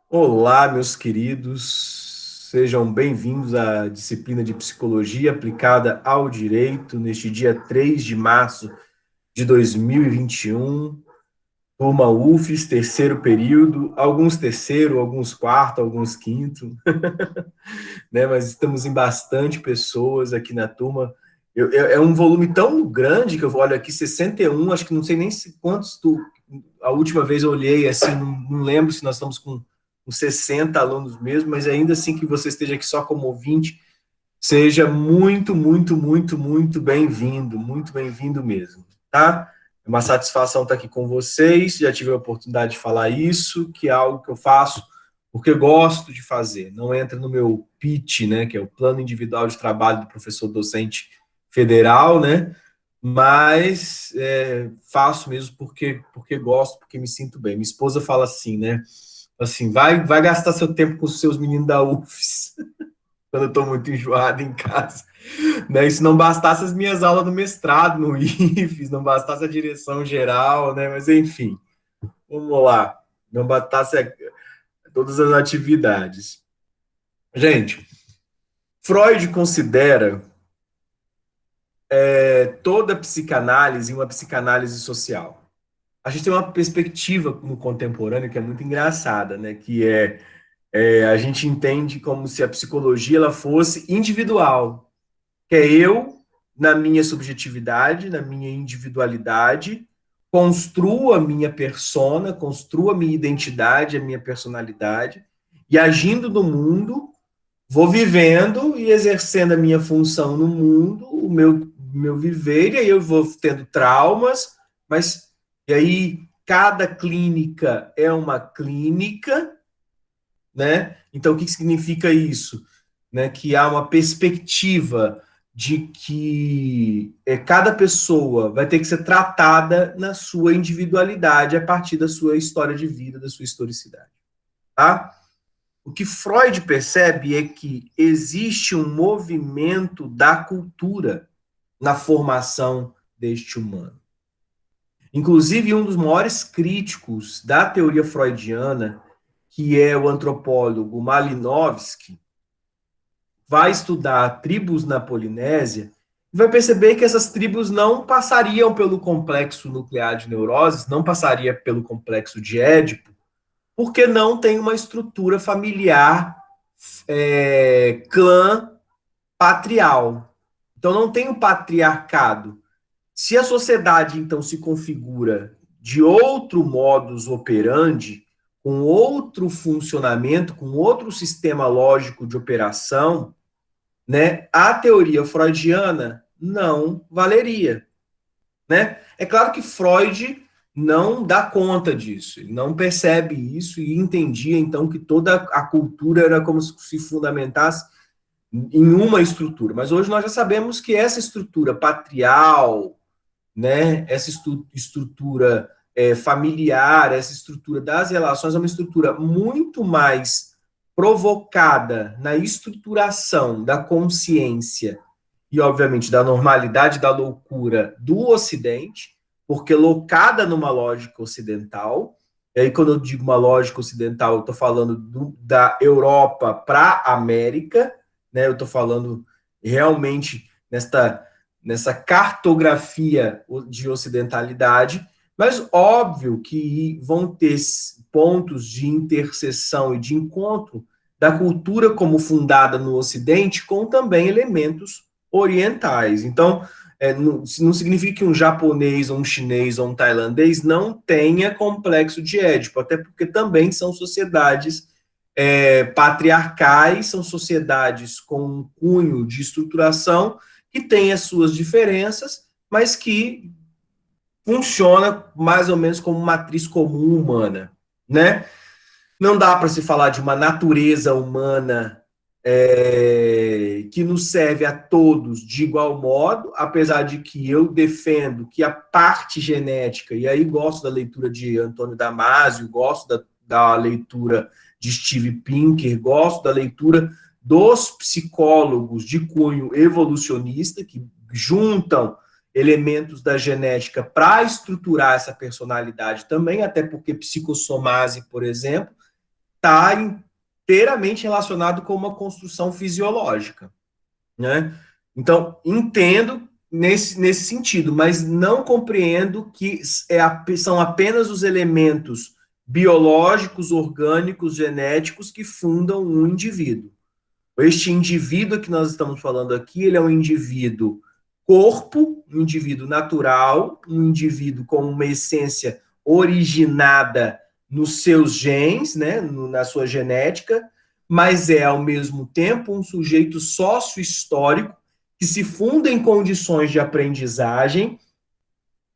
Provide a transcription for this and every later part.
Olá, meus queridos, sejam bem-vindos à disciplina de Psicologia aplicada ao Direito, neste dia 3 de março de 2021, turma UFES, terceiro período, alguns terceiro, alguns quarto, alguns quinto, né? Mas estamos em bastante pessoas aqui na turma. É um volume tão grande que eu olho aqui, 61, acho que não sei nem quantos a última vez eu olhei, assim, não lembro se nós estamos com uns 60 alunos mesmo, mas ainda assim que você esteja aqui só como ouvinte, seja muito bem-vindo mesmo, tá? É uma satisfação estar aqui com vocês, já tive a oportunidade de falar isso, que é algo que eu faço porque gosto de fazer, não entra no meu PIT, né, que é o Plano Individual de Trabalho do Professor Docente Federal, né, mas faço mesmo porque gosto, porque me sinto bem. Minha esposa fala assim, né, assim, vai gastar seu tempo com os seus meninos da UFES, quando eu estou muito enjoado em casa. Né? E se não bastasse as minhas aulas do mestrado no IFES, não bastasse a direção geral, né? Mas enfim, vamos lá. Não bastasse todas as atividades. Gente, Freud considera toda a psicanálise uma psicanálise social. A gente tem uma perspectiva no contemporâneo que é muito engraçada, né? Que a gente entende como se a psicologia ela fosse individual, que é eu, na minha subjetividade, na minha individualidade, construo a minha persona, construo a minha identidade, a minha personalidade, e agindo no mundo, vou vivendo e exercendo a minha função no mundo, o meu viver, e aí eu vou tendo traumas, mas e aí cada clínica é uma clínica, né? Então, o que significa isso? Né? Que há uma perspectiva de que cada pessoa vai ter que ser tratada na sua individualidade a partir da sua história de vida, da sua historicidade. Tá? O que Freud percebe é que existe um movimento da cultura na formação deste humano. Inclusive, um dos maiores críticos da teoria freudiana, que é o antropólogo Malinowski, vai estudar tribos na Polinésia e vai perceber que essas tribos não passariam pelo complexo nuclear de neuroses, não passaria pelo complexo de Édipo, porque não tem uma estrutura familiar clã patrial. Então não tem um patriarcado. Se a sociedade então se configura de outro modus operandi, com outro funcionamento, com outro sistema lógico de operação, né, a teoria freudiana não valeria, né? É claro que Freud não dá conta disso, ele não percebe isso e entendia então que toda a cultura era como se fundamentasse em uma estrutura. Mas hoje nós já sabemos que essa estrutura patrial, né, essa estrutura familiar, essa estrutura das relações é uma estrutura muito mais provocada na estruturação da consciência e, obviamente, da normalidade da loucura do Ocidente, porque locada numa lógica ocidental. E aí, quando eu digo uma lógica ocidental, eu estou falando da Europa para a América, né? Eu estou falando realmente nessa cartografia de ocidentalidade, mas óbvio que vão ter pontos de interseção e de encontro da cultura como fundada no Ocidente com também elementos orientais. Então, não significa que um japonês, ou um chinês, ou um tailandês não tenha complexo de Édipo, até porque também são sociedades patriarcais, são sociedades com um cunho de estruturação que tem as suas diferenças, mas que funciona mais ou menos como matriz comum humana, né? Não dá para se falar de uma natureza humana que nos serve a todos de igual modo, apesar de que eu defendo que a parte genética, e aí gosto da leitura de Antônio Damasio, gosto da leitura de Steve Pinker, gosto da leitura dos psicólogos de cunho evolucionista, que juntam elementos da genética para estruturar essa personalidade também, até porque psicossomase, por exemplo, está inteiramente relacionado com uma construção fisiológica, né? Então, entendo nesse sentido, mas não compreendo que são apenas os elementos biológicos, orgânicos, genéticos que fundam um indivíduo. Este indivíduo que nós estamos falando aqui, ele é um indivíduo corpo, um indivíduo natural, um indivíduo com uma essência originada nos seus genes, né, na sua genética, mas é, ao mesmo tempo, um sujeito sócio-histórico que se funda em condições de aprendizagem,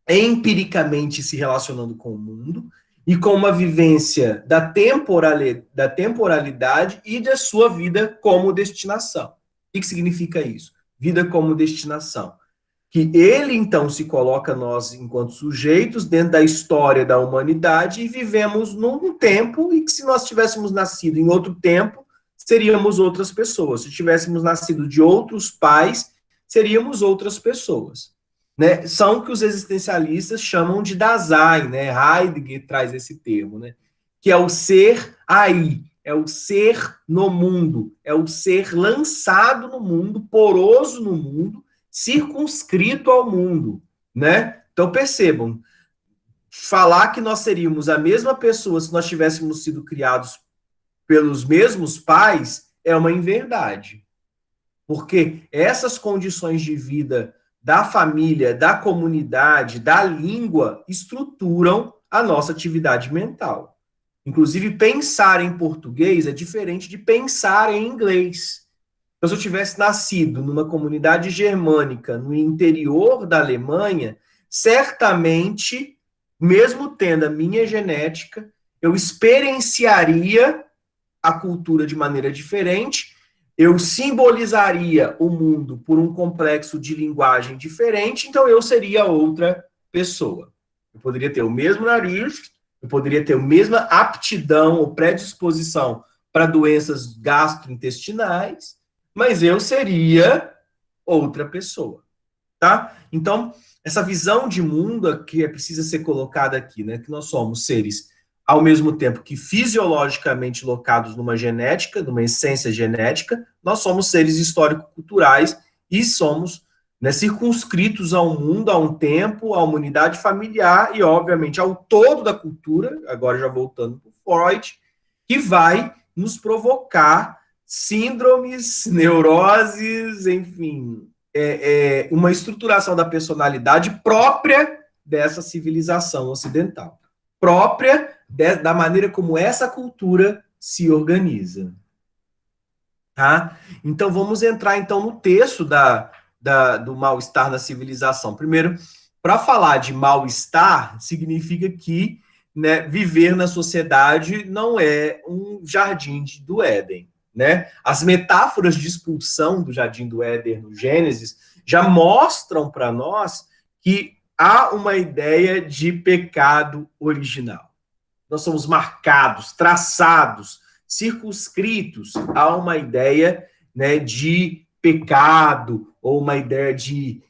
empiricamente se relacionando com o mundo, e com uma vivência da temporalidade e da sua vida como destinação. O que significa isso? Vida como destinação. Que ele, então, se coloca nós, enquanto sujeitos, dentro da história da humanidade e vivemos num tempo e que, se nós tivéssemos nascido em outro tempo, seríamos outras pessoas. Se tivéssemos nascido de outros pais, seríamos outras pessoas. Né? São o que os existencialistas chamam de Dasein, né? Heidegger traz esse termo, né? Que é o ser aí, é o ser no mundo, é o ser lançado no mundo, poroso no mundo, circunscrito ao mundo, né? Então percebam, falar que nós seríamos a mesma pessoa se nós tivéssemos sido criados pelos mesmos pais é uma inverdade. Porque essas condições de vida da família, da comunidade, da língua, estruturam a nossa atividade mental. Inclusive, pensar em português é diferente de pensar em inglês. Então, se eu tivesse nascido numa comunidade germânica no interior da Alemanha, certamente, mesmo tendo a minha genética, eu experienciaria a cultura de maneira diferente, eu simbolizaria o mundo por um complexo de linguagem diferente, então eu seria outra pessoa. Eu poderia ter o mesmo nariz, eu poderia ter a mesma aptidão ou predisposição para doenças gastrointestinais, mas eu seria outra pessoa, tá? Então, essa visão de mundo que precisa ser colocada aqui, né? Que nós somos seres ao mesmo tempo que fisiologicamente locados numa genética, numa essência genética, nós somos seres histórico-culturais e somos, né, circunscritos ao mundo, a um tempo, à unidade familiar e, obviamente, ao todo da cultura, agora já voltando para o Freud, que vai nos provocar síndromes, neuroses, enfim, uma estruturação da personalidade própria dessa civilização ocidental, própria da maneira como essa cultura se organiza. Tá? Então, vamos entrar então no texto do mal-estar na civilização. Primeiro, para falar de mal-estar, significa que, né, viver na sociedade não é um jardim do Éden. Né? As metáforas de expulsão do jardim do Éden no Gênesis já mostram para nós que há uma ideia de pecado original. Nós somos marcados, traçados, circunscritos a uma ideia, né, de pecado, ou uma ideia de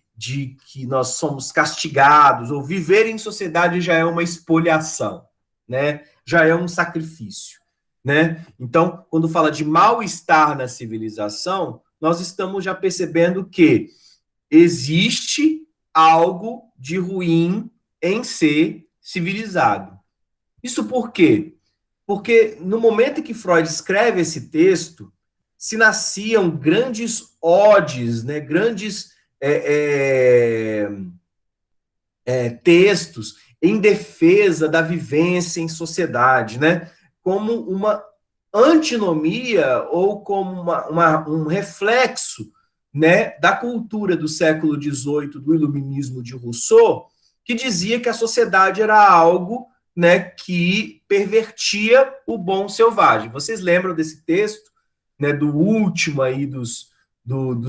que nós somos castigados, ou viver em sociedade já é uma expoliação, né? Já é um sacrifício. Né? Então, quando fala de mal-estar na civilização, nós estamos já percebendo que existe algo de ruim em ser civilizado. Isso por quê? Porque no momento em que Freud escreve esse texto, se nasciam grandes odes, né, grandes textos em defesa da vivência em sociedade, né, como uma antinomia ou como um reflexo, né, da cultura do século XVIII, do iluminismo de Rousseau, que dizia que a sociedade era algo, né, que pervertia o bom selvagem. Vocês lembram desse texto, né, do último aí dos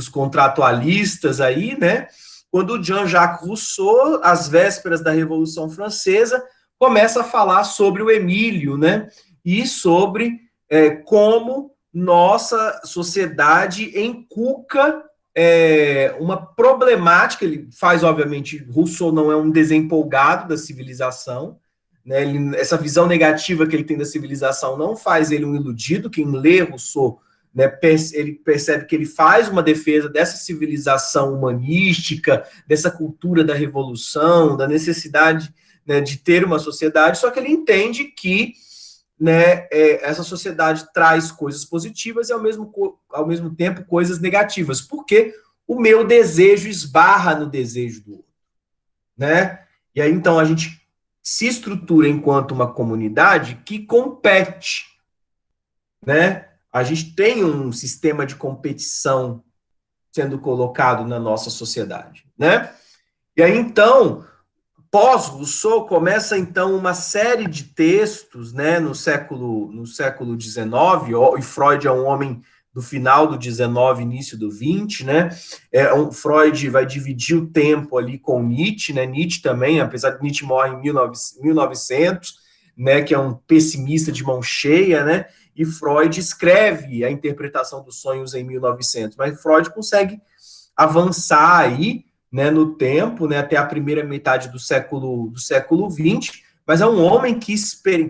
contratualistas aí, né, quando o Jean-Jacques Rousseau, às vésperas da Revolução Francesa, começa a falar sobre o Emílio, né, e sobre como nossa sociedade encuca uma problemática. Ele faz, obviamente, Rousseau não é um desempolgado da civilização, né? Essa visão negativa que ele tem da civilização não faz ele um iludido. Quem lê Rousseau, né, ele percebe que ele faz uma defesa dessa civilização humanística, dessa cultura da revolução, da necessidade, né, de ter uma sociedade, só que ele entende que, né, essa sociedade traz coisas positivas e, ao mesmo tempo, coisas negativas, porque o meu desejo esbarra no desejo do outro, né? E aí, então, a gente se estrutura enquanto uma comunidade que compete, né? A gente tem um sistema de competição sendo colocado na nossa sociedade, né? E aí, então, pós-Rousseau, começa, então, uma série de textos, né, no século XIX, e Freud é um homem do final do XIX, início do XX, né? Freud vai dividir o tempo ali com Nietzsche, né? Nietzsche também, apesar de Nietzsche morre em 1900, né, que é um pessimista de mão cheia, né? E Freud escreve a interpretação dos sonhos em 1900, mas Freud consegue avançar aí, né, no tempo, né, até a primeira metade do século XX, mas é um homem que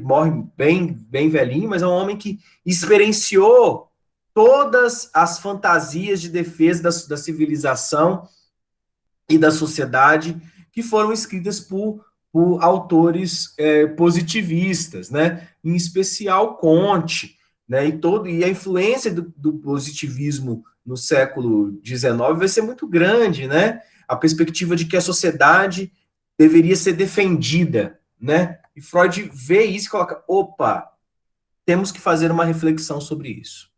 morre bem velhinho, mas é um homem que experienciou todas as fantasias de defesa da civilização e da sociedade que foram escritas por autores positivistas, né? Em especial Comte, né? E a influência do positivismo no século XIX vai ser muito grande, né? A perspectiva de que a sociedade deveria ser defendida, né? E Freud vê isso e coloca, opa, temos que fazer uma reflexão sobre isso,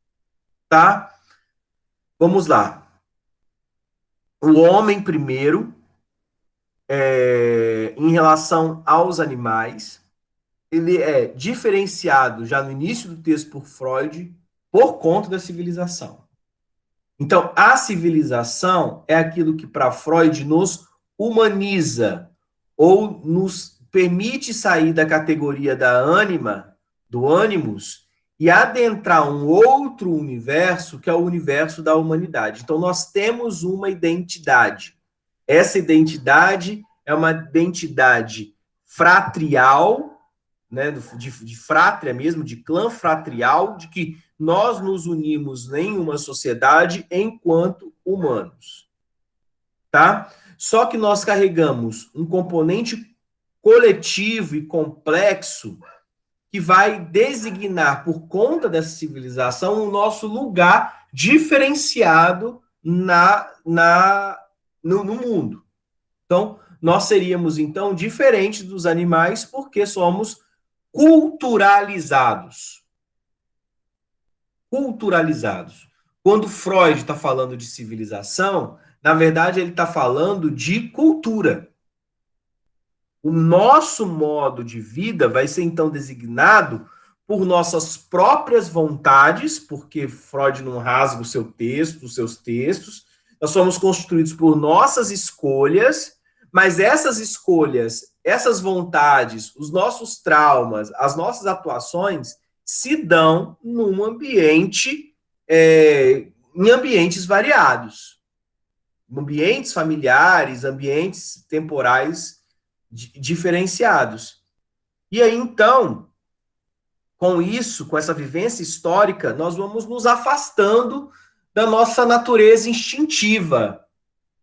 tá? Vamos lá. O homem primeiro, em relação aos animais, ele é diferenciado já no início do texto por Freud por conta da civilização. Então, a civilização é aquilo que para Freud nos humaniza ou nos permite sair da categoria da ânima, do ânimos, e adentrar um outro universo, que é o universo da humanidade. Então, nós temos uma identidade. Essa identidade é uma identidade fratrial, né, de frátria mesmo, de clã fratrial, de que nós nos unimos em uma sociedade enquanto humanos, tá? Só que nós carregamos um componente coletivo e complexo que vai designar, por conta dessa civilização, o nosso lugar diferenciado no mundo. Então, nós seríamos, então, diferentes dos animais porque somos culturalizados. Culturalizados. Quando Freud está falando de civilização, na verdade, ele está falando de cultura. O nosso modo de vida vai ser, então, designado por nossas próprias vontades, porque Freud não rasga o seu texto, os seus textos. Nós somos constituídos por nossas escolhas, mas essas escolhas, essas vontades, os nossos traumas, as nossas atuações se dão num ambiente, em ambientes variados. Ambientes familiares, ambientes temporais diferenciados. E aí, então, com isso, com essa vivência histórica, nós vamos nos afastando da nossa natureza instintiva,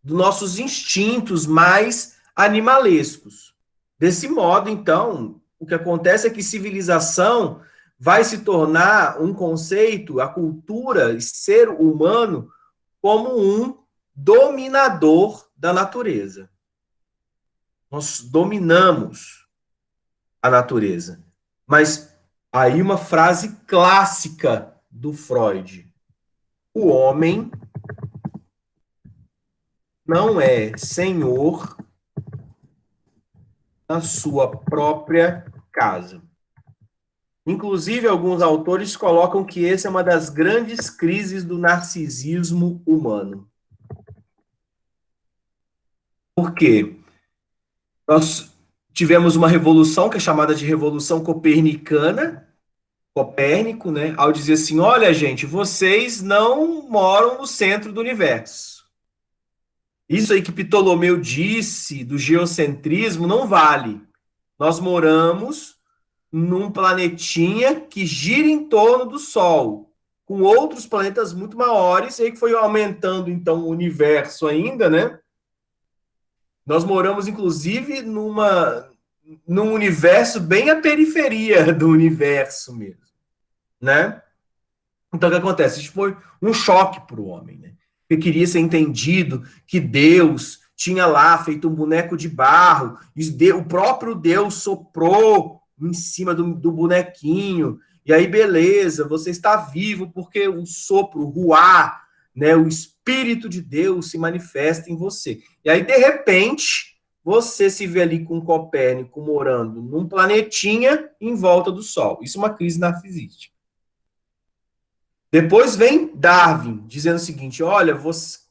dos nossos instintos mais animalescos. Desse modo, então, o que acontece é que civilização vai se tornar um conceito, a cultura, ser humano, como um dominador da natureza. Nós dominamos a natureza. Mas aí uma frase clássica do Freud: o homem não é senhor na sua própria casa. Inclusive, alguns autores colocam que essa é uma das grandes crises do narcisismo humano. Por quê? Nós tivemos uma revolução que é chamada de Revolução Copernicana, Copérnico, né, ao dizer assim, olha, gente, vocês não moram no centro do universo. Isso aí que Ptolomeu disse do geocentrismo não vale. Nós moramos num planetinha que gira em torno do Sol, com outros planetas muito maiores, e aí que foi aumentando, então, o universo ainda, né? Nós moramos, inclusive, num universo bem à periferia do universo mesmo, né? Então, o que acontece? Isso foi um choque para o homem, né? Ele queria ser entendido que Deus tinha lá feito um boneco de barro, e o próprio Deus soprou em cima do bonequinho, e aí, beleza, você está vivo porque o sopro, o ruá, né, o Espírito de Deus se manifesta em você. E aí, de repente, você se vê ali com Copérnico morando num planetinha em volta do Sol. Isso é uma crise narcisística. Depois vem Darwin, dizendo o seguinte: olha,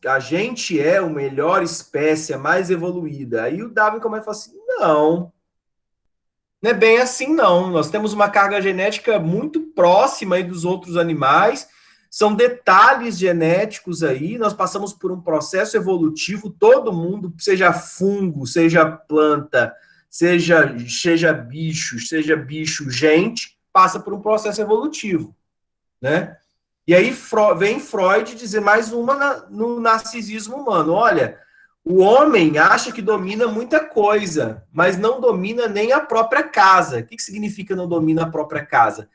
a gente é a melhor espécie, a mais evoluída. Aí o Darwin começa a falar assim: não é bem assim, não. Nós temos uma carga genética muito próxima aí dos outros animais, são detalhes genéticos aí, nós passamos por um processo evolutivo, todo mundo, seja fungo, seja planta, seja bicho, gente, passa por um processo evolutivo, né? E aí vem Freud dizer mais uma no narcisismo humano. Olha, o homem acha que domina muita coisa, mas não domina nem a própria casa. O que significa não domina a própria casa?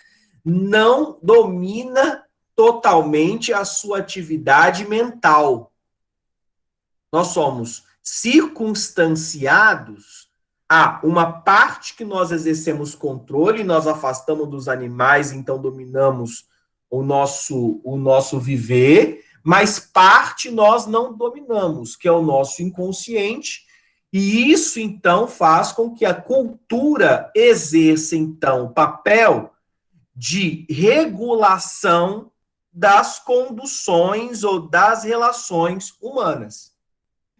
Não domina totalmente a sua atividade mental. Nós somos circunstanciados a uma parte que nós exercemos controle, nós afastamos dos animais, então dominamos o nosso viver, mas parte nós não dominamos, que é o nosso inconsciente, e isso então faz com que a cultura exerça então o papel de regulação das conduções ou das relações humanas.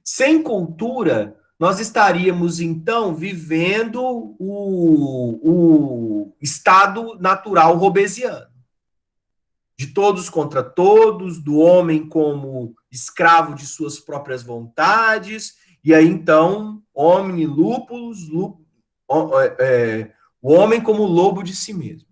Sem cultura, nós estaríamos, então, vivendo o estado natural robesiano. De todos contra todos, do homem como escravo de suas próprias vontades, e aí, então, homem lúpulos, o homem como lobo de si mesmo.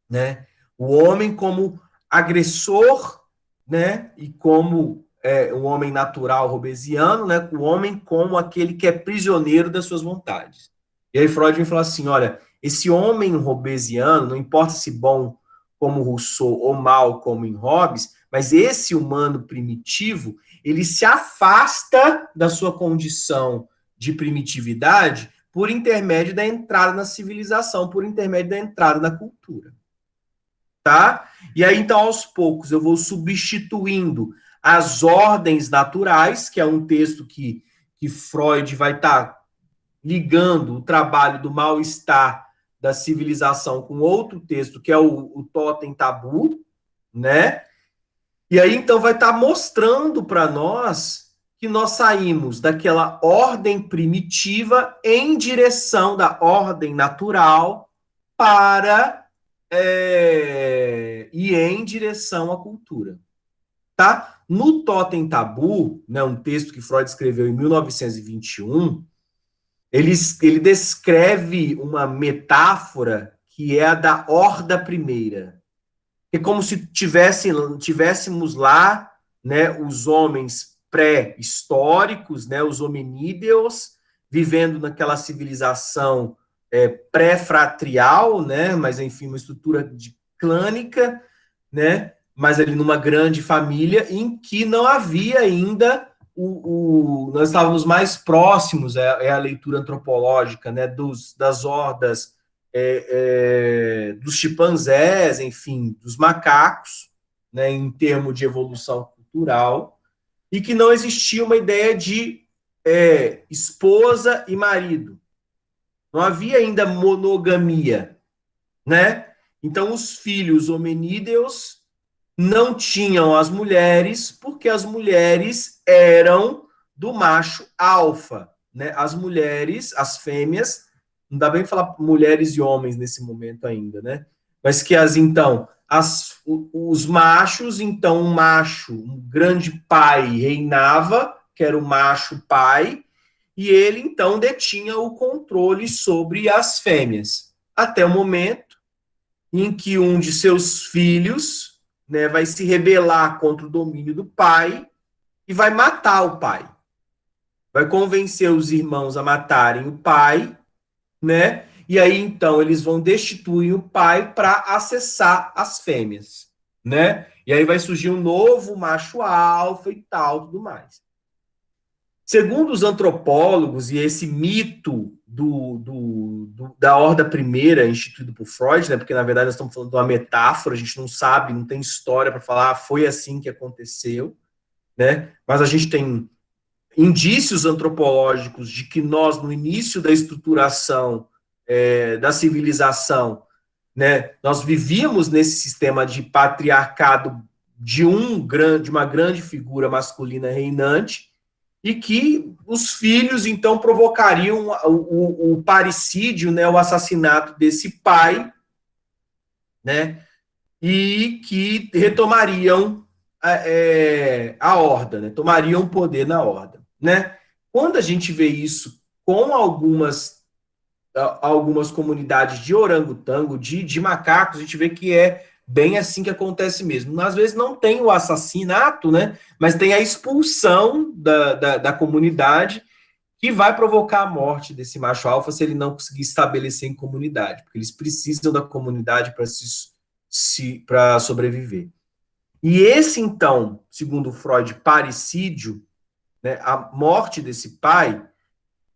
Né? O homem como agressor, né? E como o homem natural robesiano, né? O homem como aquele que é prisioneiro das suas vontades. E aí Freud vem falar assim, olha, esse homem robesiano, não importa se bom como Rousseau ou mal como em Hobbes, mas esse humano primitivo, ele se afasta da sua condição de primitividade por intermédio da entrada na civilização, por intermédio da entrada na cultura. Tá? E aí, então, aos poucos, eu vou substituindo as ordens naturais, que é um texto que Freud vai estar ligando o trabalho do mal-estar da civilização com outro texto, que é o Totem Tabu, né? E aí, então, vai estar mostrando para nós que nós saímos daquela ordem primitiva em direção da ordem natural para e em direção à cultura. Tá? No Totem Tabu, né, um texto que Freud escreveu em 1921, ele descreve uma metáfora que é a da horda primeira. É como se tivéssemos lá, né, os homens pré-históricos, né, os hominídeos, vivendo naquela civilização pré-fratrial, né, mas enfim, uma estrutura clânica, né, mas ali numa grande família em que não havia ainda nós estávamos mais próximos, a leitura antropológica, né, das hordas, dos chimpanzés, enfim, dos macacos, né, em termos de evolução cultural, e que não existia uma ideia de esposa e marido. Não havia ainda monogamia, né? Então, os filhos hominídeos não tinham as mulheres, porque as mulheres eram do macho alfa, né? As mulheres, as fêmeas, não dá bem falar mulheres e homens nesse momento ainda, né? Mas que então, os machos, então, um grande pai reinava, que era o macho pai, e ele então detinha o controle sobre as fêmeas, até o momento em que um de seus filhos, né, vai se rebelar contra o domínio do pai e vai matar o pai. Vai convencer os irmãos a matarem o pai, né? E aí então eles vão destituir o pai para acessar as fêmeas, né? E aí vai surgir um novo macho alfa e tal, tudo mais. Segundo os antropólogos, e esse mito da horda primeira instituído por Freud, né, porque na verdade nós estamos falando de uma metáfora, a gente não sabe, não tem história para falar, foi assim que aconteceu, né? Mas a gente tem indícios antropológicos de que nós, no início da estruturação da civilização, né, nós vivíamos nesse sistema de patriarcado de uma grande figura masculina reinante, e que os filhos, então, provocariam o parricídio, né, o assassinato desse pai, né, e que retomariam a horda, né, tomariam poder na horda. Né? Quando a gente vê isso com algumas comunidades de orangotango, de macacos, a gente vê que é bem assim que acontece mesmo. Às vezes não tem o assassinato, né? Mas tem a expulsão da comunidade que vai provocar a morte desse macho alfa se ele não conseguir estabelecer em comunidade, porque eles precisam da comunidade para sobreviver. E esse, então, segundo Freud, parricídio, né, a morte desse pai,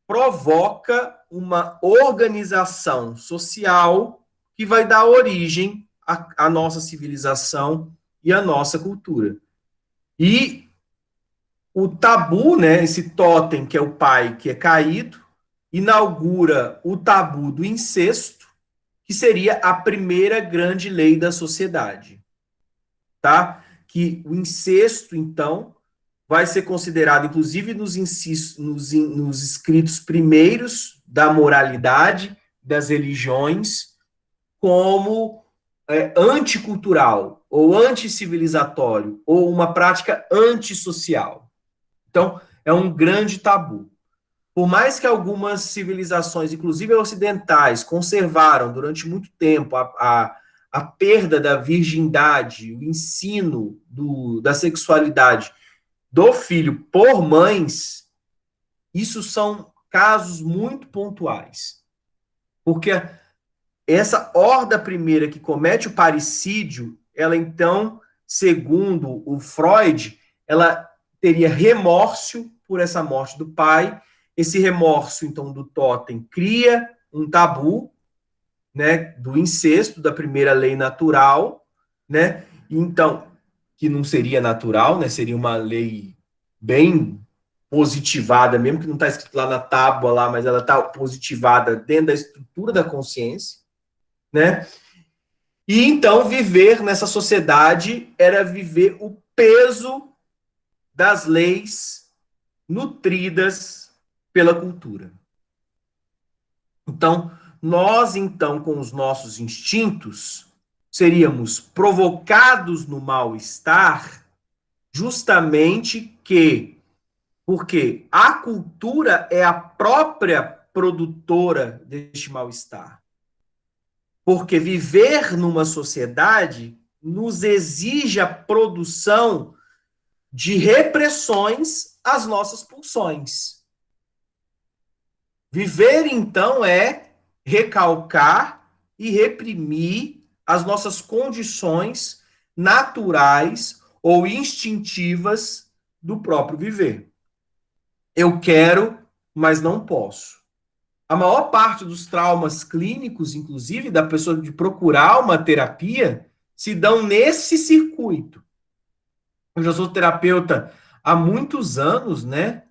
provoca uma organização social que vai dar origem à nossa civilização e à nossa cultura. E o tabu, né, esse totem que é o pai que é caído, inaugura o tabu do incesto, que seria a primeira grande lei da sociedade, tá? Que o incesto, então, vai ser considerado, inclusive nos escritos primeiros da moralidade das religiões, como anticultural, ou anticivilizatório, ou uma prática antissocial. Então, é um grande tabu. Por mais que algumas civilizações, inclusive ocidentais, conservaram durante muito tempo a perda da virgindade, o ensino da sexualidade do filho por mães, isso são casos muito pontuais. Porque essa horda primeira que comete o parricídio, ela então, segundo o Freud, ela teria remorso por essa morte do pai. Esse remorso, então, do totem cria um tabu, né, do incesto, da primeira lei natural, né? Então, que não seria natural, né? Seria uma lei bem positivada, mesmo que não está escrito lá na tábua lá, mas ela está positivada dentro da estrutura da consciência, né? E então viver nessa sociedade era viver o peso das leis nutridas pela cultura. Então, nós então com os nossos instintos seríamos provocados no mal-estar justamente porque a cultura é a própria produtora deste mal-estar. Porque viver numa sociedade nos exige a produção de repressões às nossas pulsões. Viver, então, é recalcar e reprimir as nossas condições naturais ou instintivas do próprio viver. Eu quero, mas não posso. A maior parte dos traumas clínicos, inclusive, da pessoa de procurar uma terapia, se dão nesse circuito. Eu já sou terapeuta há muitos anos, né?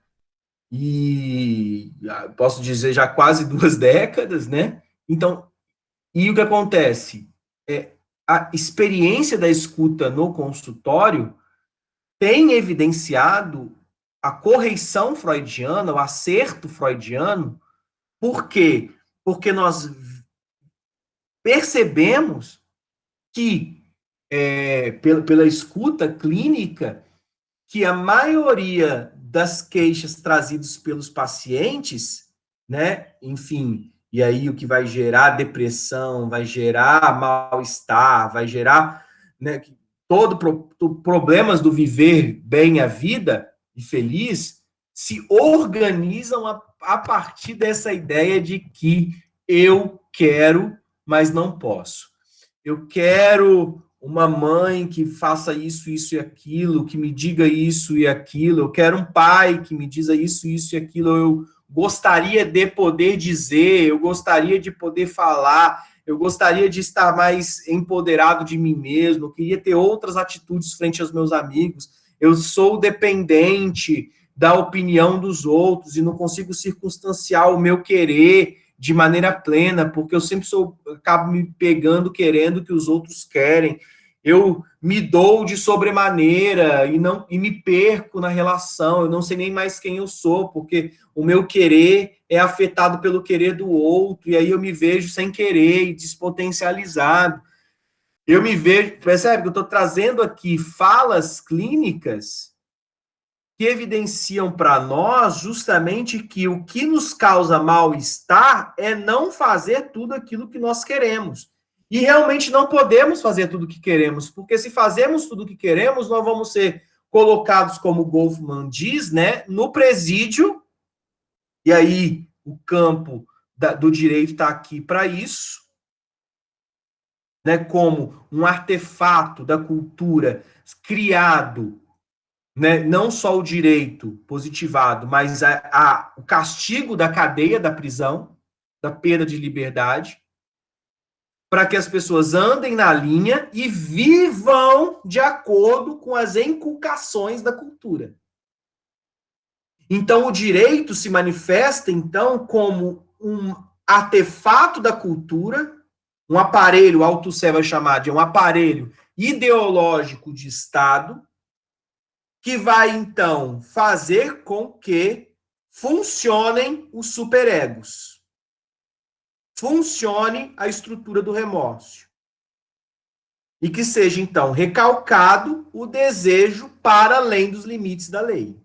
E posso dizer já quase 2 décadas, né? Então, e o que acontece? A experiência da escuta no consultório tem evidenciado a correção freudiana, o acerto freudiano. Por quê? Porque nós percebemos que, pela escuta clínica, que a maioria das queixas trazidas pelos pacientes, né? Enfim, e aí o que vai gerar depressão, vai gerar mal-estar, vai gerar, né, problemas do viver bem a vida e feliz, se organizam a partir dessa ideia de que eu quero, mas não posso. Eu quero uma mãe que faça isso, isso e aquilo, que me diga isso e aquilo. Eu quero um pai que me diga isso, isso e aquilo. Eu gostaria de poder dizer, eu gostaria de poder falar, eu gostaria de estar mais empoderado de mim mesmo, eu queria ter outras atitudes frente aos meus amigos. Eu sou dependente da opinião dos outros e não consigo circunstanciar o meu querer de maneira plena, porque eu sempre acabo me pegando querendo o que os outros querem. Eu me dou de sobremaneira e me perco na relação, eu não sei nem mais quem eu sou, porque o meu querer é afetado pelo querer do outro, e aí eu me vejo sem querer e despotencializado. Eu me vejo, percebe que eu estou trazendo aqui falas clínicas que evidenciam para nós justamente que o que nos causa mal-estar é não fazer tudo aquilo que nós queremos. E realmente não podemos fazer tudo o que queremos, porque se fazemos tudo o que queremos, nós vamos ser colocados, como o Goffman diz, né, no presídio, e aí o campo do direito está aqui para isso, né, como um artefato da cultura criado, né, não só o direito positivado, mas o castigo da cadeia, da prisão, da perda de liberdade, para que as pessoas andem na linha e vivam de acordo com as inculcações da cultura. Então, o direito se manifesta, então, como um artefato da cultura, um aparelho, o Althusser vai chamar de um aparelho ideológico de Estado, que vai, então, fazer com que funcionem os superegos. Funcione a estrutura do remorso. E que seja, então, recalcado o desejo para além dos limites da lei.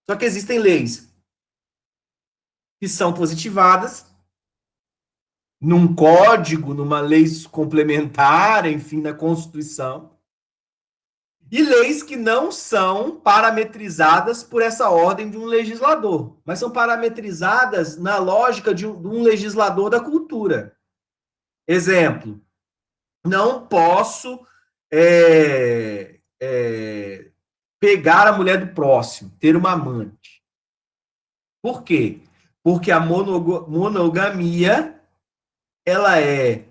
Só que existem leis que são positivadas num código, numa lei complementar, enfim, na Constituição, e leis que não são parametrizadas por essa ordem de um legislador, mas são parametrizadas na lógica de um legislador da cultura. Exemplo, não posso pegar a mulher do próximo, ter uma amante. Por quê? Porque a monogamia, ela é,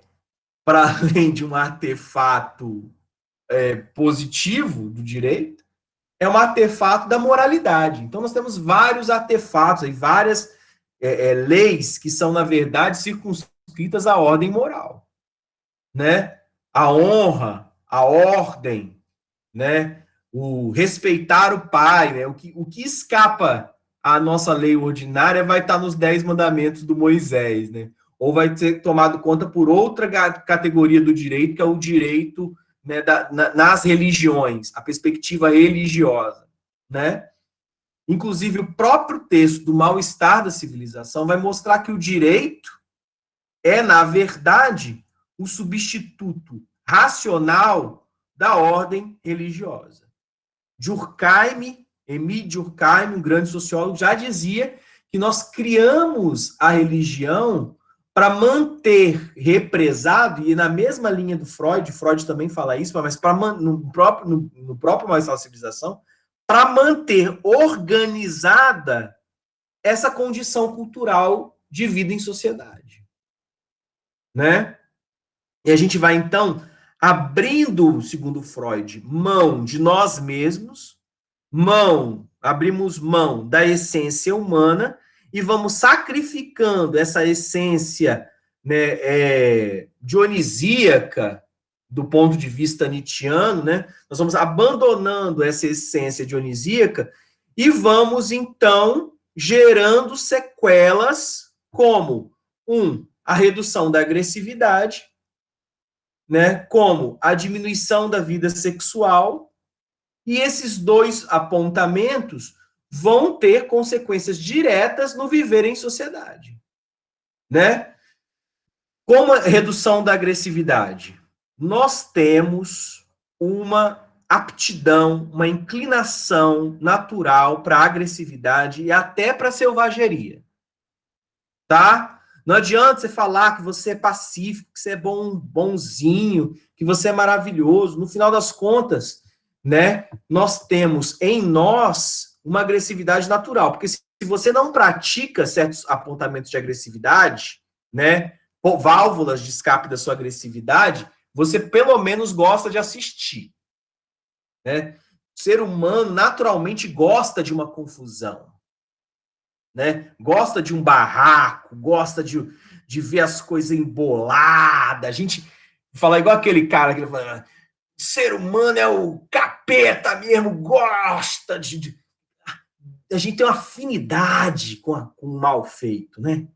para além de um artefato positivo do direito, é um artefato da moralidade. Então, nós temos vários artefatos, várias leis que são, na verdade, circunscritas à ordem moral. Né? A honra, a ordem, né? O respeitar o pai, né? O que escapa à nossa lei ordinária vai estar nos 10 mandamentos do Moisés, né? Ou vai ser tomado conta por outra categoria do direito, que é o direito, né, nas religiões, a perspectiva religiosa, né? Inclusive, o próprio texto do Mal-Estar da Civilização vai mostrar que o direito é, na verdade, o substituto racional da ordem religiosa. Émile Durkheim, um grande sociólogo, já dizia que nós criamos a religião para manter represado, e na mesma linha do Freud também fala isso, mas no próprio Mal-Estar da Civilização, para manter organizada essa condição cultural de vida em sociedade. Né? E a gente vai, então, abrindo, segundo Freud, mão de nós mesmos, abrimos mão da essência humana e vamos sacrificando essa essência, né, dionisíaca, do ponto de vista nietzschiano, né? Nós vamos abandonando essa essência dionisíaca e vamos, então, gerando sequelas como, a redução da agressividade, né, como a diminuição da vida sexual, e esses dois apontamentos vão ter consequências diretas no viver em sociedade, né? Como a redução da agressividade? Nós temos uma aptidão, uma inclinação natural para agressividade e até para selvageria, tá? Não adianta você falar que você é pacífico, que você é bonzinho, que você é maravilhoso. No final das contas, né, nós temos em nós uma agressividade natural, porque se você não pratica certos apontamentos de agressividade, né, válvulas de escape da sua agressividade, você pelo menos gosta de assistir, né? O ser humano naturalmente gosta de uma confusão, né? Gosta de um barraco, gosta de ver as coisas emboladas. A gente fala igual aquele cara que fala, ser humano é o capeta mesmo, gosta de... A gente tem uma afinidade com o mal feito, né?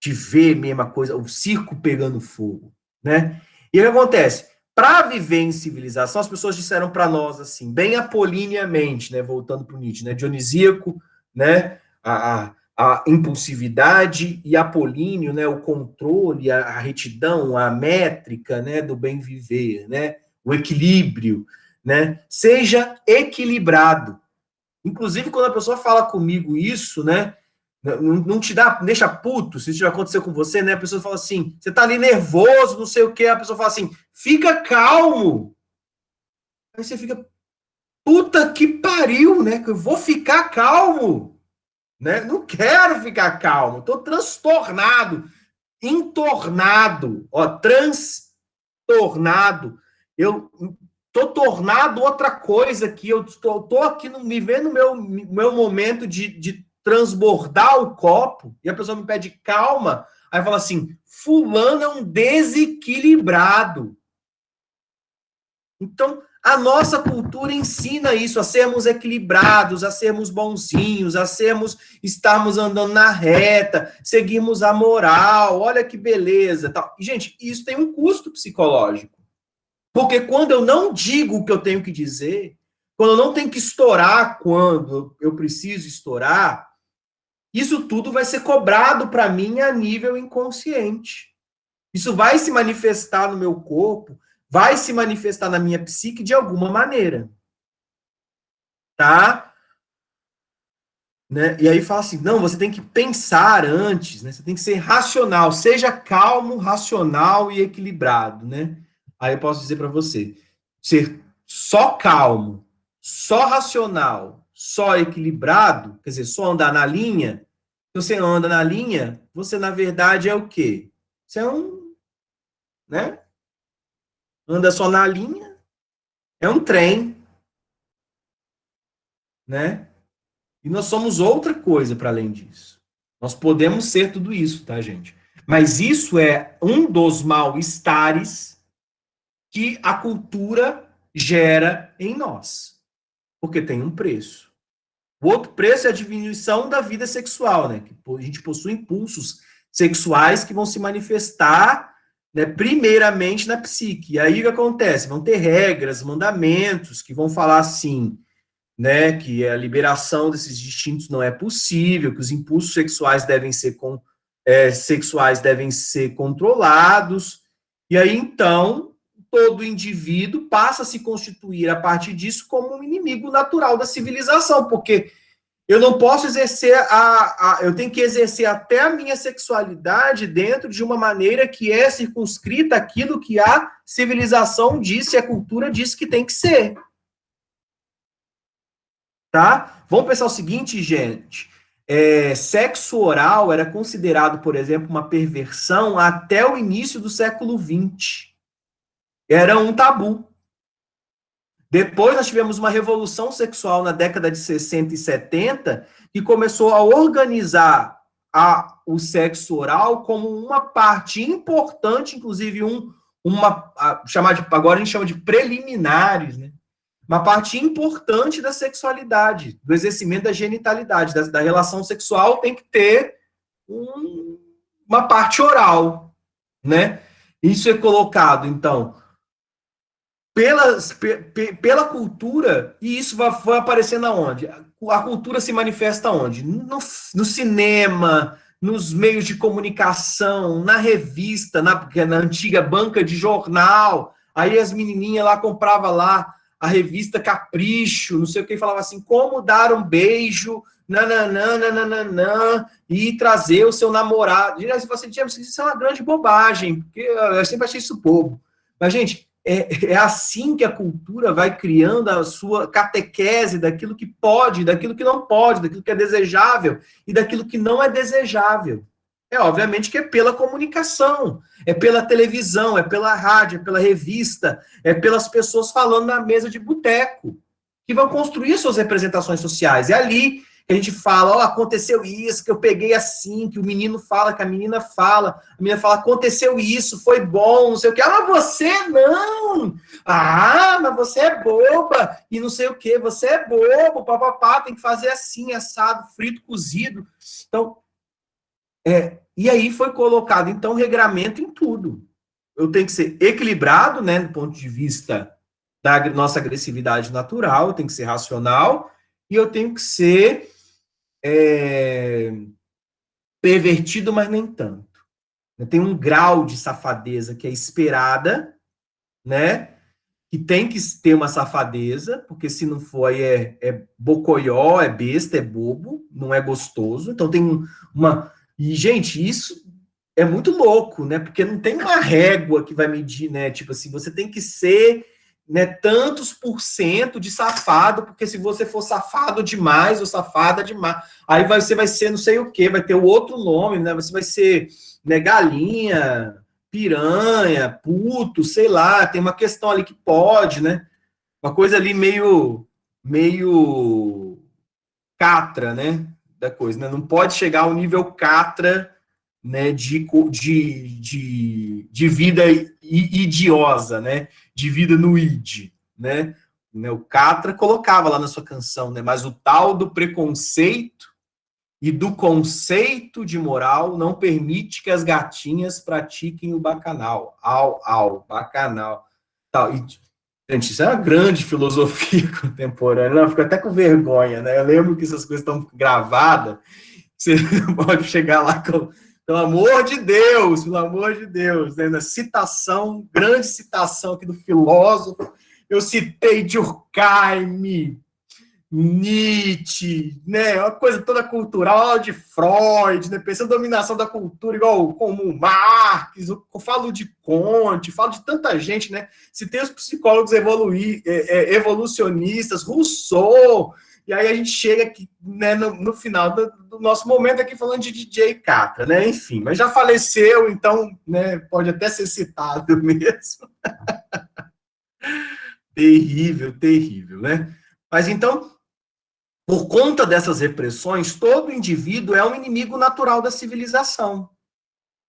De ver mesmo a coisa, o circo pegando fogo, né? E o que acontece? Para viver em civilização, as pessoas disseram para nós assim, bem apolíneamente, né? Voltando para o Nietzsche, né? Dionisíaco, né? A impulsividade, e apolíneo, né? O controle, a retidão, a métrica, né? Do bem viver, né? O equilíbrio, né? Seja equilibrado. Inclusive, quando a pessoa fala comigo isso, né? Não te dá, deixa puto, se isso já aconteceu com você, né? A pessoa fala assim, você tá ali nervoso, não sei o quê, a pessoa fala assim, fica calmo. Aí você fica, puta que pariu, né? Que eu vou ficar calmo, né? Não quero ficar calmo, tô transtornado, entornado, ó, transtornado. Eu tô tornado outra coisa aqui, eu tô aqui me vendo no meu momento de transbordar o copo, e a pessoa me pede calma, aí fala assim, fulano é um desequilibrado. Então, a nossa cultura ensina isso, a sermos equilibrados, a sermos bonzinhos, estarmos andando na reta, seguimos a moral, olha que beleza. Tal. E, gente, isso tem um custo psicológico. Porque quando eu não digo o que eu tenho que dizer, quando eu não tenho que estourar quando eu preciso estourar, isso tudo vai ser cobrado para mim a nível inconsciente. Isso vai se manifestar no meu corpo, vai se manifestar na minha psique de alguma maneira. Tá? Né? E aí fala assim, não, você tem que pensar antes, né? Você tem que ser racional, seja calmo, racional e equilibrado, né? Aí eu posso dizer para você, ser só calmo, só racional, só equilibrado, quer dizer, só andar na linha. Se você anda na linha, você na verdade é o quê? Você é um, né? Anda só na linha, é um trem, né? E nós somos outra coisa para além disso. Nós podemos ser tudo isso, tá, gente? Mas isso é um dos mal-estares que a cultura gera em nós. Porque tem um preço. O outro preço é a diminuição da vida sexual, né? Que a gente possui impulsos sexuais que vão se manifestar, né, primeiramente na psique. E aí o que acontece? Vão ter regras, mandamentos que vão falar assim, né, que a liberação desses instintos não é possível, que os impulsos sexuais devem ser controlados, e aí então todo indivíduo passa a se constituir a partir disso como um inimigo natural da civilização, porque eu não posso exercer eu tenho que exercer até a minha sexualidade dentro de uma maneira que é circunscrita àquilo que a civilização disse, a cultura disse que tem que ser. Tá? Vamos pensar o seguinte, gente. Sexo oral era considerado, por exemplo, uma perversão até o início do século XX. Era um tabu. Depois nós tivemos uma revolução sexual na década de 60 e 70 que começou a organizar o sexo oral como uma parte importante, inclusive agora a gente chama de preliminares, né? Uma parte importante da sexualidade, do exercimento da genitalidade, da relação sexual, tem que ter uma parte oral, né? Isso é colocado, então, pela cultura, e isso vai aparecer na onde? A cultura se manifesta onde? No cinema, nos meios de comunicação, na revista, na antiga banca de jornal. Aí as menininhas lá compravam lá a revista Capricho, não sei o que, falava assim, como dar um beijo, nananã, nananã, e trazer o seu namorado. E aí você fala assim, James, isso é uma grande bobagem, porque eu sempre achei isso bobo. Mas, gente, é assim que a cultura vai criando a sua catequese daquilo que pode, daquilo que não pode, daquilo que é desejável e daquilo que não é desejável. Obviamente que é pela comunicação, é pela televisão, é pela rádio, é pela revista, é pelas pessoas falando na mesa de boteco, que vão construir suas representações sociais. É ali que a gente fala, aconteceu isso, que eu peguei assim, que o menino fala, que a menina fala, aconteceu isso, foi bom, não sei o que. Ah, você não! Ah, mas você é boba, e não sei o que, você é bobo, papapá, tem que fazer assim, assado, frito, cozido. Então, e aí foi colocado, então, regramento em tudo. Eu tenho que ser equilibrado, né, do ponto de vista da nossa agressividade natural, eu tenho que ser racional, e eu tenho que ser pervertido, mas nem tanto. Tem um grau de safadeza que é esperada, né, que tem que ter uma safadeza, porque se não for, aí é bocoió, é besta, é bobo, não é gostoso. Então tem uma... E, gente, isso é muito louco, né? Porque não tem uma régua que vai medir, né? Tipo assim, você tem que ser, né, tantos por cento de safado, porque se você for safado demais ou safada demais, aí você vai ser não sei o quê, vai ter o outro nome, né? Você vai ser, né, galinha, piranha, puto, sei lá, tem uma questão ali que pode, né? Uma coisa ali meio catra, né? Da coisa, né? Não pode chegar ao nível catra, né, de vida idiosa, né? De vida no id, né? O Catra colocava lá na sua canção, né? Mas o tal do preconceito e do conceito de moral não permite que as gatinhas pratiquem o bacanal. Bacanal. Tal. E, gente, isso é uma grande filosofia contemporânea. Eu fico até com vergonha, né? Eu lembro que essas coisas estão gravadas. Você pode chegar lá com... Pelo amor de Deus, né? Na citação, grande citação aqui do filósofo, eu citei Durkheim, Nietzsche, né? Uma coisa toda cultural de Freud, né? Pensando em dominação da cultura, igual como Marx, eu falo de Comte, falo de tanta gente, né? Se tem os psicólogos evolucionistas, Rousseau, e aí a gente chega aqui, né, no final do nosso momento aqui falando de DJ Catra, né? Enfim, mas já faleceu, então, né, pode até ser citado mesmo. Terrível, terrível, né? Mas então, por conta dessas repressões, todo indivíduo é um inimigo natural da civilização.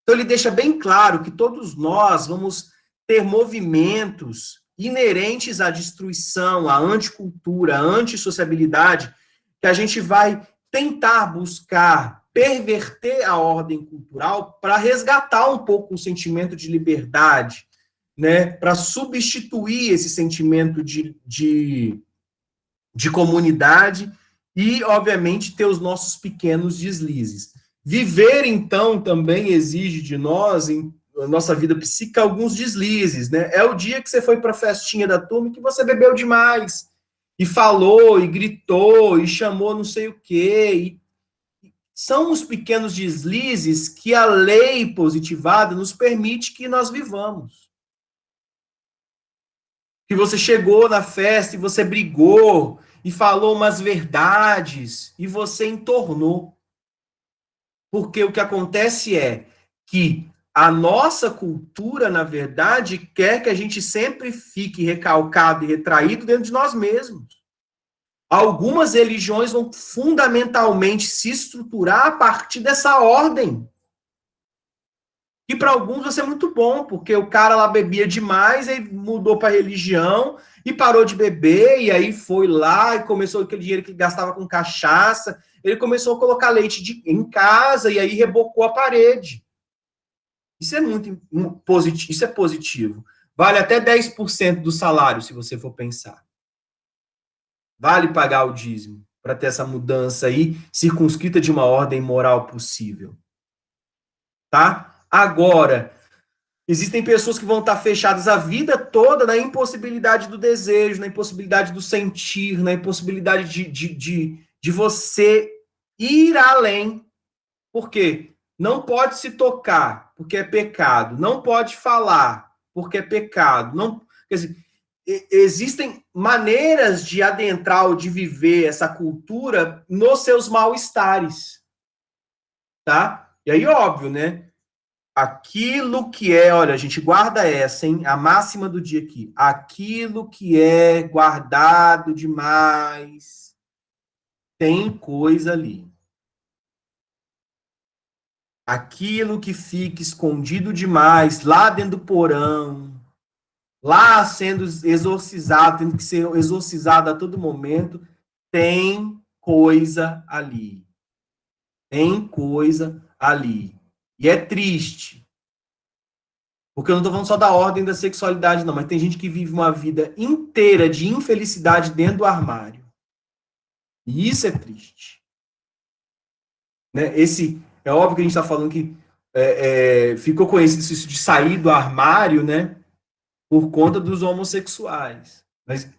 Então, ele deixa bem claro que todos nós vamos ter movimentos inerentes à destruição, à anticultura, à antissociabilidade, que a gente vai tentar buscar perverter a ordem cultural para resgatar um pouco o sentimento de liberdade, né? Para substituir esse sentimento de comunidade e, obviamente, ter os nossos pequenos deslizes. Viver, então, também exige de nós, em nossa vida psíquica, alguns deslizes, né? É o dia que você foi para a festinha da turma que você bebeu demais, e falou, e gritou, e chamou não sei o quê, e são os pequenos deslizes que a lei positivada nos permite que nós vivamos. Que você chegou na festa e você brigou, e falou umas verdades, e você entornou. Porque o que acontece é que a nossa cultura, na verdade, quer que a gente sempre fique recalcado e retraído dentro de nós mesmos. Algumas religiões vão fundamentalmente se estruturar a partir dessa ordem. E para alguns vai ser muito bom, porque o cara lá bebia demais, aí mudou para a religião e parou de beber, e aí foi lá e começou aquele dinheiro que ele gastava com cachaça, ele começou a colocar leite em casa e aí rebocou a parede. Isso é muito positivo. Isso é positivo. Vale até 10% do salário, se você for pensar. Vale pagar o dízimo para ter essa mudança aí circunscrita de uma ordem moral possível. Tá? Agora, existem pessoas que vão estar fechadas a vida toda na impossibilidade do desejo, na impossibilidade do sentir, na impossibilidade de você ir além. Por quê? Não pode se tocar, porque é pecado. Não pode falar, porque é pecado. Não, quer dizer, existem maneiras de adentrar ou de viver essa cultura nos seus mal-estares. Tá? E aí, óbvio, né? Aquilo que é, olha, a gente guarda essa, hein? A máxima do dia aqui. Aquilo que é guardado demais tem coisa ali. Aquilo que fica escondido demais, lá dentro do porão, lá sendo exorcizado, tendo que ser exorcizado a todo momento, tem coisa ali. Tem coisa ali. E é triste. Porque eu não estou falando só da ordem da sexualidade, não, mas tem gente que vive uma vida inteira de infelicidade dentro do armário. E isso é triste. Né? É óbvio que a gente está falando que ficou conhecido isso de sair do armário, né? Por conta dos homossexuais. Mas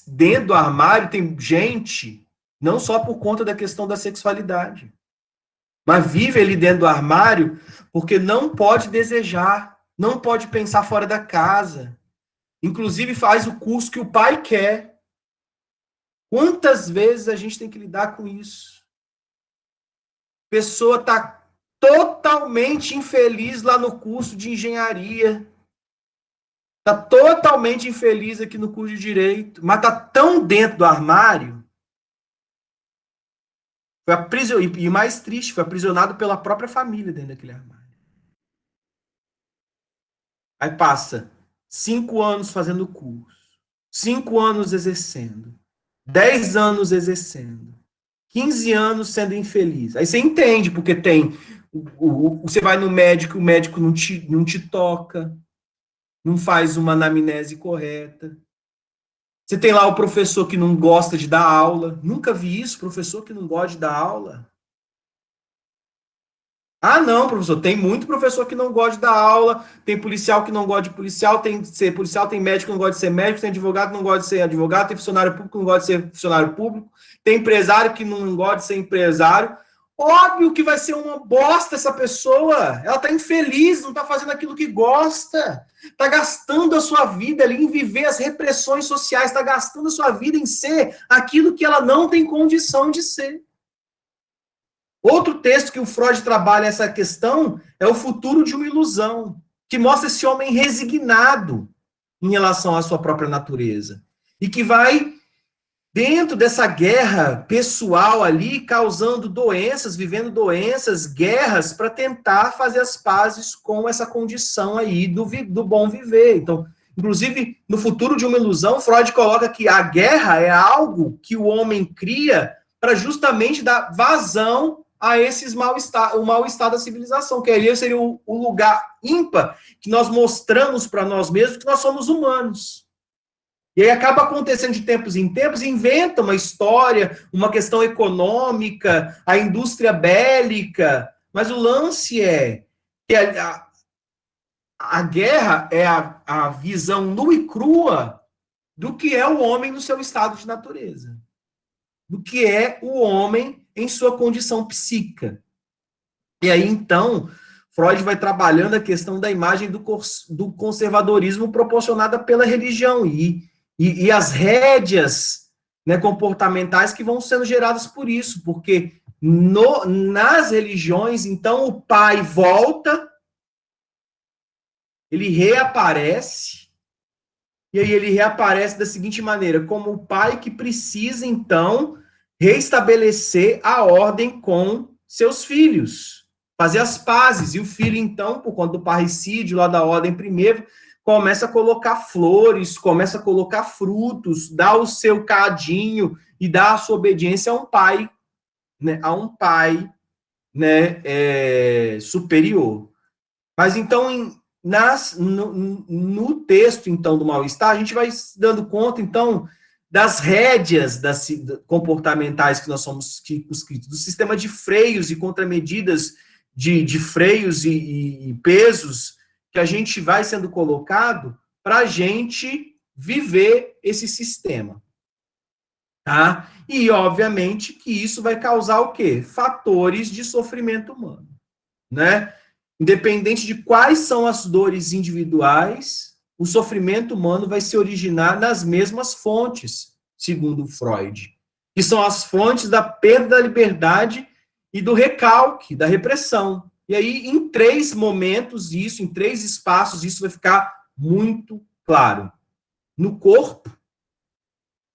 dentro do armário tem gente, não só por conta da questão da sexualidade, mas vive ali dentro do armário porque não pode desejar, não pode pensar fora da casa. Inclusive faz o curso que o pai quer. Quantas vezes a gente tem que lidar com isso? A pessoa está totalmente infeliz lá no curso de engenharia. Está totalmente infeliz aqui no curso de direito, mas está tão dentro do armário. E mais triste, foi aprisionado pela própria família dentro daquele armário. Aí passa 5 anos fazendo curso, 5 anos exercendo, 10 anos exercendo, 15 anos sendo infeliz. Aí você entende, porque tem. Você vai no médico, o médico não te toca, não faz uma anamnese correta. Você tem lá o professor que não gosta de dar aula. Nunca vi isso, professor que não gosta de dar aula. Ah, não, professor, tem muito professor que não gosta de dar aula, tem policial que não gosta de policial, tem ser policial, tem médico que não gosta de ser médico, tem advogado que não gosta de ser advogado, tem funcionário público que não gosta de ser funcionário público, tem empresário que não gosta de ser empresário. Óbvio que vai ser uma bosta essa pessoa. Ela tá infeliz, não tá fazendo aquilo que gosta. Tá gastando a sua vida ali em viver as repressões sociais, tá gastando a sua vida em ser aquilo que ela não tem condição de ser. Outro texto que o Freud trabalha essa questão é O Futuro de uma Ilusão, que mostra esse homem resignado em relação à sua própria natureza. E que vai, dentro dessa guerra pessoal ali, causando doenças, vivendo doenças, guerras, para tentar fazer as pazes com essa condição aí do bom viver. Então, inclusive, no Futuro de uma Ilusão, Freud coloca que a guerra é algo que o homem cria para justamente dar vazão a esses o mal-estar da civilização, que aí seria o lugar ímpar que nós mostramos para nós mesmos que nós somos humanos. E aí acaba acontecendo de tempos em tempos, inventa uma história, uma questão econômica, a indústria bélica, mas o lance é que a guerra é a visão nua e crua do que é o homem no seu estado de natureza, do que é o homem em sua condição psíquica. E aí, então, Freud vai trabalhando a questão da imagem do conservadorismo proporcionada pela religião e as rédeas, né, comportamentais que vão sendo geradas por isso, porque nas religiões, então, o pai volta, ele reaparece, e aí ele reaparece da seguinte maneira, como o pai que precisa, então, reestabelecer a ordem com seus filhos, fazer as pazes. E o filho, então, por conta do parricídio lá da ordem primeiro, começa a colocar flores, começa a colocar frutos, dá o seu cadinho e dá a sua obediência a um pai, né, superior. Mas então, no texto, então, do mal-estar, a gente vai se dando conta, então, das rédeas comportamentais que nós somos circunscritos, do sistema de freios e contramedidas de freios e pesos que a gente vai sendo colocado para a gente viver esse sistema. Tá? E, obviamente, que isso vai causar o quê? Fatores de sofrimento humano, né? Independente de quais são as dores individuais, o sofrimento humano vai se originar nas mesmas fontes, segundo Freud, que são as fontes da perda da liberdade e do recalque, da repressão. E aí, em 3 momentos, em 3 espaços, isso vai ficar muito claro. No corpo,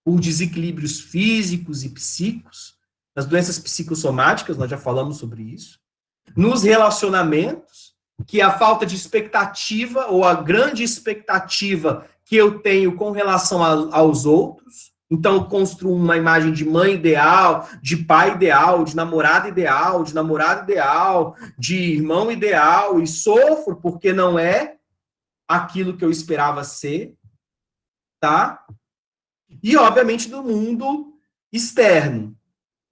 por desequilíbrios físicos e psíquicos, nas doenças psicossomáticas, nós já falamos sobre isso. Nos relacionamentos, que é a falta de expectativa ou a grande expectativa que eu tenho com relação aos outros. Então, eu construo uma imagem de mãe ideal, de pai ideal, de namorado ideal, de namorado ideal, de irmão ideal, e sofro porque não é aquilo que eu esperava ser, tá? E, obviamente, do mundo externo.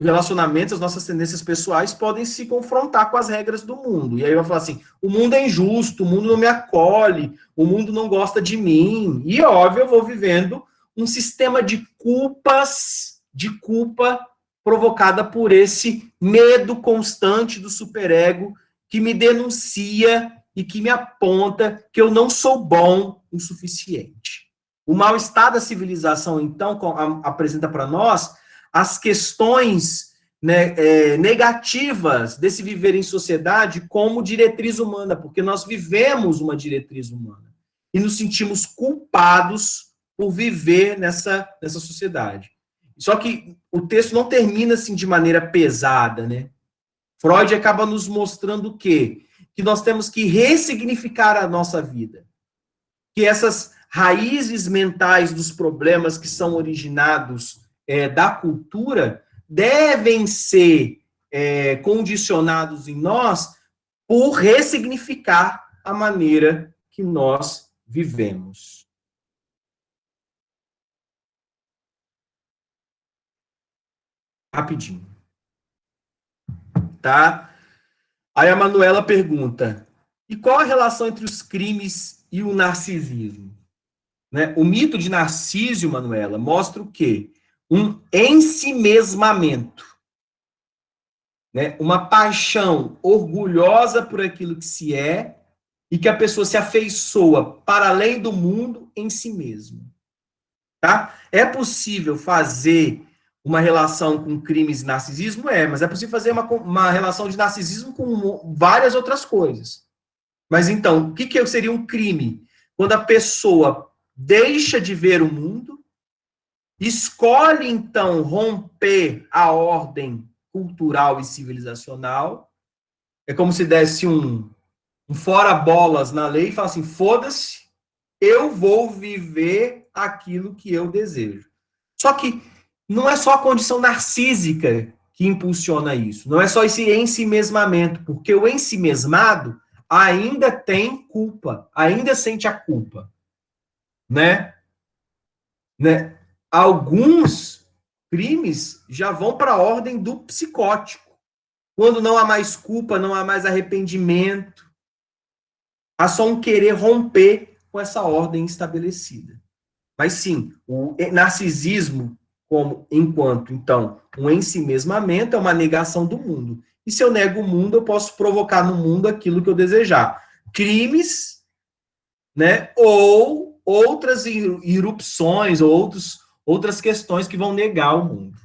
Relacionamentos, as nossas tendências pessoais podem se confrontar com as regras do mundo. E aí eu vou falar assim: o mundo é injusto, o mundo não me acolhe, o mundo não gosta de mim. E, óbvio, eu vou vivendo um sistema de culpas, de culpa provocada por esse medo constante do superego que me denuncia e que me aponta que eu não sou bom o suficiente. O mal-estar da civilização, então, apresenta para nós as questões, né, negativas desse viver em sociedade como diretriz humana, porque nós vivemos uma diretriz humana e nos sentimos culpados por viver nessa sociedade. Só que o texto não termina assim de maneira pesada, né? Freud acaba nos mostrando o quê? Que nós temos que ressignificar a nossa vida. Que essas raízes mentais dos problemas que são originados da cultura devem ser condicionados em nós por ressignificar a maneira que nós vivemos. Rapidinho. Tá? Aí a Manuela pergunta: e qual a relação entre os crimes e o narcisismo? Né? O mito de Narciso, Manuela, mostra o quê? Um ensimesmamento, né? Uma paixão orgulhosa por aquilo que se é e que a pessoa se afeiçoa para além do mundo em si mesmo. Tá? É possível fazer uma relação com crimes e narcisismo? Mas é possível fazer uma relação de narcisismo com várias outras coisas. Mas então, o que seria um crime? Quando a pessoa deixa de ver o mundo, escolhe então romper a ordem cultural e civilizacional. É como se desse um fora-bolas na lei e fala assim: foda-se, eu vou viver aquilo que eu desejo. Só que não é só a condição narcísica que impulsiona isso, não é só esse ensimesmamento, porque o ensimesmado ainda tem culpa, ainda sente a culpa, né? Né? Alguns crimes já vão para a ordem do psicótico. Quando não há mais culpa, não há mais arrependimento, há só um querer romper com essa ordem estabelecida. Mas sim, o narcisismo, como enquanto, então, um ensimesmamento, é uma negação do mundo. E se eu nego o mundo, eu posso provocar no mundo aquilo que eu desejar. Crimes, né? Ou outras irrupções, ou outras questões que vão negar o mundo.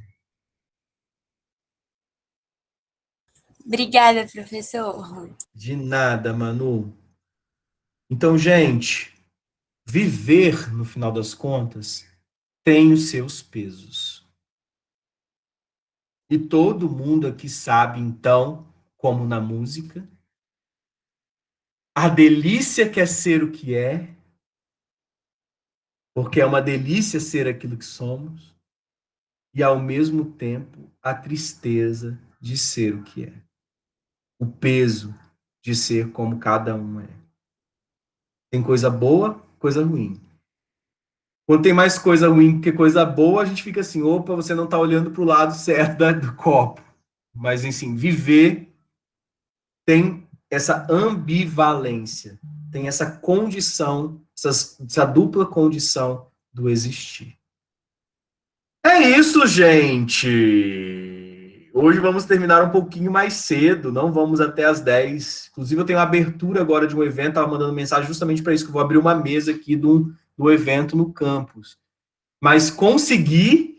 Obrigada, professor. De nada, Manu. Então, gente, viver, no final das contas, tem os seus pesos. E todo mundo aqui sabe, então, como na música, a delícia que é ser o que é, porque é uma delícia ser aquilo que somos, e ao mesmo tempo a tristeza de ser o que é. O peso de ser como cada um é. Tem coisa boa, coisa ruim. Quando tem mais coisa ruim que coisa boa, a gente fica assim, opa, você não está olhando para o lado certo do copo. Mas, assim, viver tem essa ambivalência, tem essa condição, essa dupla condição do existir. É isso, gente! Hoje vamos terminar um pouquinho mais cedo, não vamos até as 10. Inclusive, eu tenho a abertura agora de um evento, estava mandando mensagem justamente para isso, que eu vou abrir uma mesa aqui do evento no campus. Mas consegui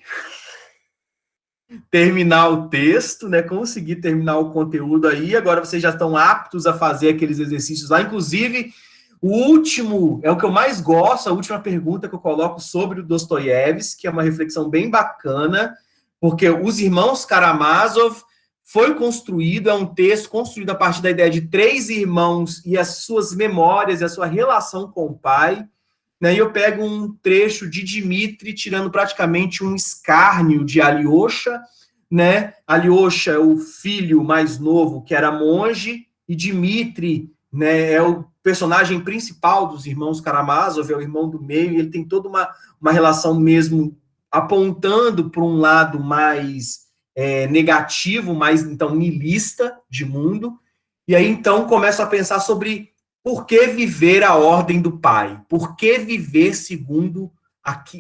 terminar o texto, né? Consegui terminar o conteúdo aí. Agora vocês já estão aptos a fazer aqueles exercícios lá. Inclusive, o último é o que eu mais gosto, a última pergunta que eu coloco sobre o Dostoiévski, que é uma reflexão bem bacana, porque Os Irmãos Karamazov foi construído, é um texto construído a partir da ideia de 3 irmãos e as suas memórias e a sua relação com o pai. Né, e eu pego um trecho de Dmitri tirando praticamente um escárnio de Alyosha, né? Alyosha é o filho mais novo que era monge, e Dmitri, né, é o personagem principal dos irmãos Karamazov, é o irmão do meio, e ele tem toda uma relação mesmo apontando para um lado mais negativo, mais, então, niilista de mundo. E aí, então, começo a pensar sobre por que viver a ordem do pai? Por que viver segundo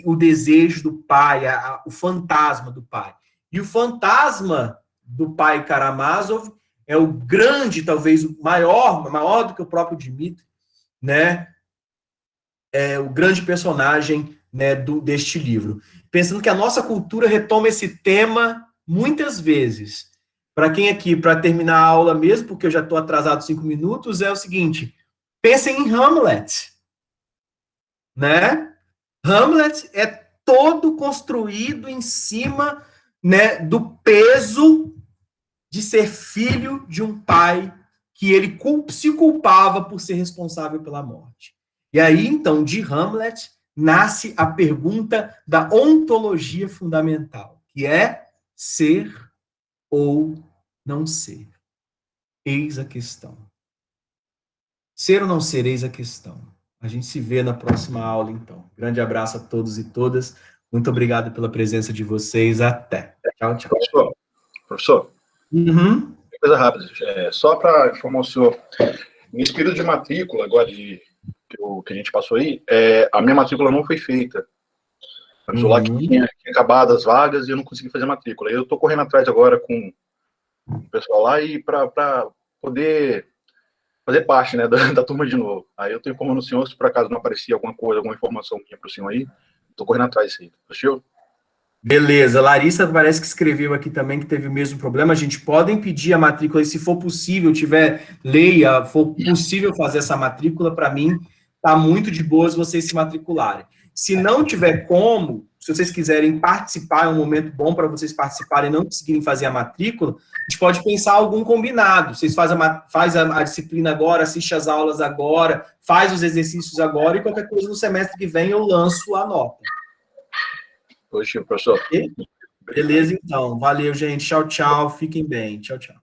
o desejo do pai, o fantasma do pai? E o fantasma do pai Karamazov é o grande, talvez o maior do que o próprio Dmitri, né? É o grande personagem, né, deste livro. Pensando que a nossa cultura retoma esse tema muitas vezes. Para quem aqui, para terminar a aula mesmo, porque eu já estou atrasado 5 minutos, é o seguinte: pensem em Hamlet, né? Hamlet é todo construído em cima, né, do peso de ser filho de um pai que ele se culpava por ser responsável pela morte. E aí, então, de Hamlet, nasce a pergunta da ontologia fundamental, que é ser ou não ser. Eis a questão. Ser ou não ser, eis a questão. A gente se vê na próxima aula, então. Grande abraço a todos e todas. Muito obrigado pela presença de vocês. Até. Tchau, tchau. Professor, coisa rápida. Só para informar o senhor, no período de matrícula, agora que a gente passou aí, a minha matrícula não foi feita. Avisou lá que tinha acabado as vagas e eu não consegui fazer a matrícula. Eu estou correndo atrás agora com o pessoal lá e para poder fazer parte, né, da turma de novo. Aí eu estou informando o senhor, se por acaso não aparecia alguma coisa, alguma informação minha para o senhor aí, estou correndo atrás disso aí. Assistiu? Beleza. Larissa parece que escreveu aqui também que teve o mesmo problema. A gente pode pedir a matrícula, e se for possível, tiver lei, for possível fazer essa matrícula, para mim, tá muito de boas vocês se matricularem. Se não tiver como, se vocês quiserem participar, é um momento bom para vocês participarem e não conseguirem fazer a matrícula, a gente pode pensar algum combinado. Vocês faz a disciplina agora, assiste as aulas agora, faz os exercícios agora, e qualquer coisa no semestre que vem eu lanço a nota. Positivo, professor. Beleza, então. Valeu, gente. Tchau, tchau. Fiquem bem. Tchau, tchau.